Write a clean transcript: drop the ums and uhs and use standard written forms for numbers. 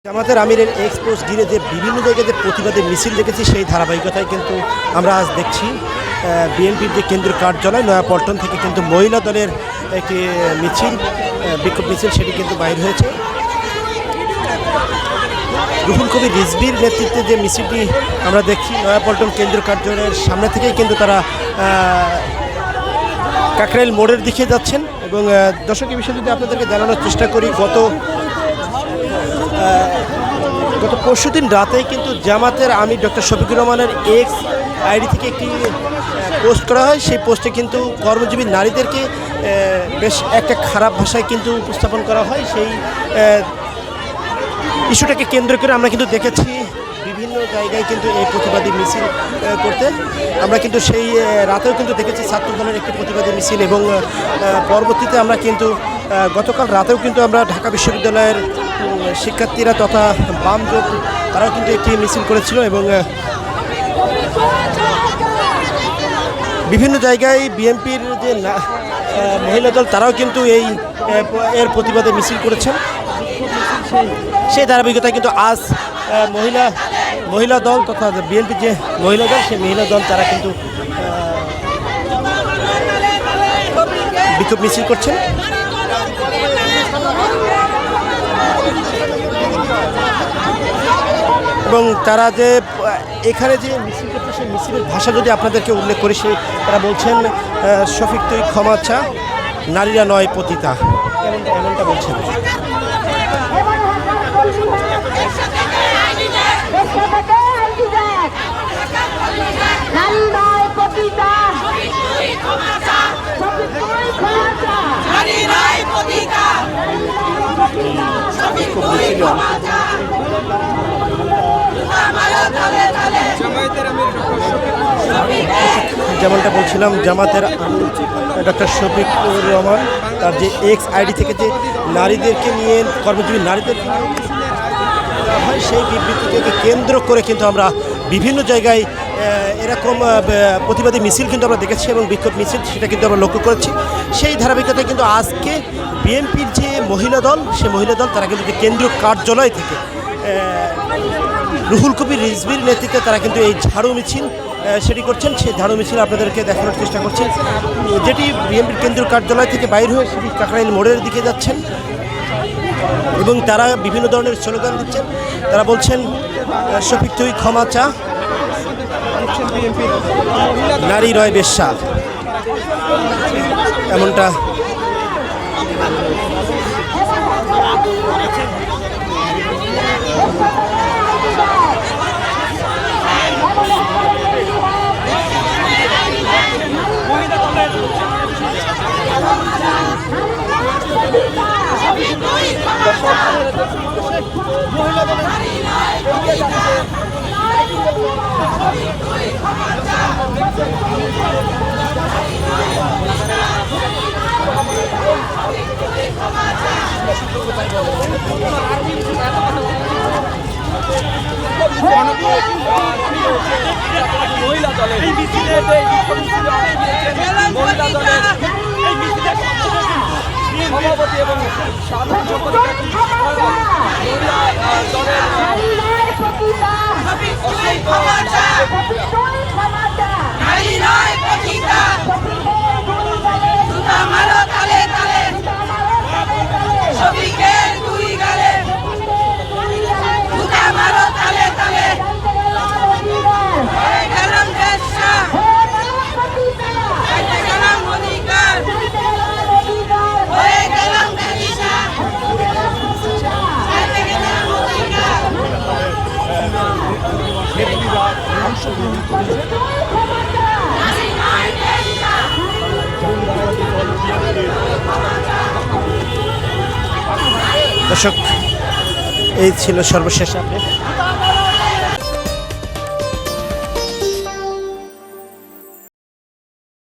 জামাতের আমিরের এক্সপোজ ঘিরে যে বিভিন্ন জায়গায় যে প্রতিবাদী মিছিল দেখেছি সেই ধারাবাহিকতায় কিন্তু আমরা আজ দেখছি বিএনপির যে কেন্দ্রীয় কার্যালয় নয়াপল্টন থেকে কিন্তু মহিলা দলের একটি মিছিল বিক্ষোভ মিছিল সেটি কিন্তু বাইর হয়েছে। রুহুল কবির রিজভির নেতৃত্বে যে মিছিলটি আমরা দেখছি নয়াপল্টন কেন্দ্রীয় কার্যালয়ের সামনে থেকেই কিন্তু তারা কাকরাইল মোড়ের দিকে যাচ্ছেন। এবং দর্শক এই বিষয়ে যদি আপনাদেরকে জানানোর চেষ্টা করি, গত পরশুদিন রাতেই কিন্তু জামাতের আমির ডক্টর শফিকুর রহমানের এক্স আইডি থেকে একটি পোস্ট করা হয়। সেই পোস্টে কিন্তু কর্মজীবী নারীদেরকে বেশ একটা খারাপ ভাষায় কিন্তু উপস্থাপন করা হয়। সেই ইস্যুটাকে কেন্দ্র করে আমরা কিন্তু দেখেছি বিভিন্ন জায়গায় কিন্তু এই প্রতিবাদী মিছিল করতে। আমরা কিন্তু সেই রাতেও কিন্তু দেখেছি ছাত্র দলের একটি প্রতিবাদী মিছিল, এবং পরবর্তীতে আমরা কিন্তু গতকাল রাতেও কিন্তু আমরা ঢাকা বিশ্ববিদ্যালয়ের শিক্ষার্থীরা তথা বাম জোট তারাও কিন্তু একটি মিছিল করেছিল। এবং বিভিন্ন জায়গায় বিএনপির যে মহিলা দল তারাও কিন্তু এর প্রতিবাদে মিছিল করেছেন। সেই ধারাবাহিকতায় কিন্তু আজ মহিলা দল তথা বিএনপির যে মহিলা দল সেই মহিলা দল তারা কিন্তু বিক্ষোভ মিছিল করছেন। এবং তারা যে এখানে যে মিছিল করছে সেই মিছিলের ভাষা যদি আপনাদেরকে উল্লেখ করি, তারা বলছেন শফিক তুই ক্ষমা চা, নারীরা নয় পতিতা, এমনটা বলছেন। যেমনটা বলছিলাম, জামাতের ডক্টর শফিকুর রহমান তার যে এক্স আইডি থেকে যে নারীদেরকে নিয়ে কর্মজীবী নারীদেরকে নিয়ে হয় সেই বিবৃতিকে কেন্দ্র করে কিন্তু আমরা বিভিন্ন জায়গায় এরকম প্রতিবাদী মিছিল কিন্তু আমরা দেখেছি এবং বিক্ষোভ মিছিল সেটা কিন্তু আমরা লক্ষ্য করেছি। সেই ধারাবাহিকতায় কিন্তু আজকে বিএনপির যে মহিলা দল সেই মহিলা দল তারা কিন্তু কেন্দ্রীয় কার্যালয় থেকে রুহুল কবির রিজভির নেতৃত্বে তারা কিন্তু এই ঝাড়ু মিছিল সেটি করছেন। সেই ঝাড়ু মিছিল আপনাদেরকে দেখানোর চেষ্টা করছেন, যেটি বিএনপির কেন্দ্রীয় কার্যালয় থেকে বাইর হয়ে সেটি কাকরাইল মোড়ের দিকে যাচ্ছেন। এবং তারা বিভিন্ন ধরনের স্লোগান দিচ্ছেন। তারা বলছেন শফিক তুই ক্ষমা চা, নারী রয় বেশ্যা, এমনটা মহিলা দলের এই মিছিলে মহিলা দলের এই মিছিলে সভাপতি এবং সাধারণ সম্পাদক মহিলা দলের দর্শক এই ছিল সর্বশেষ আপডেট।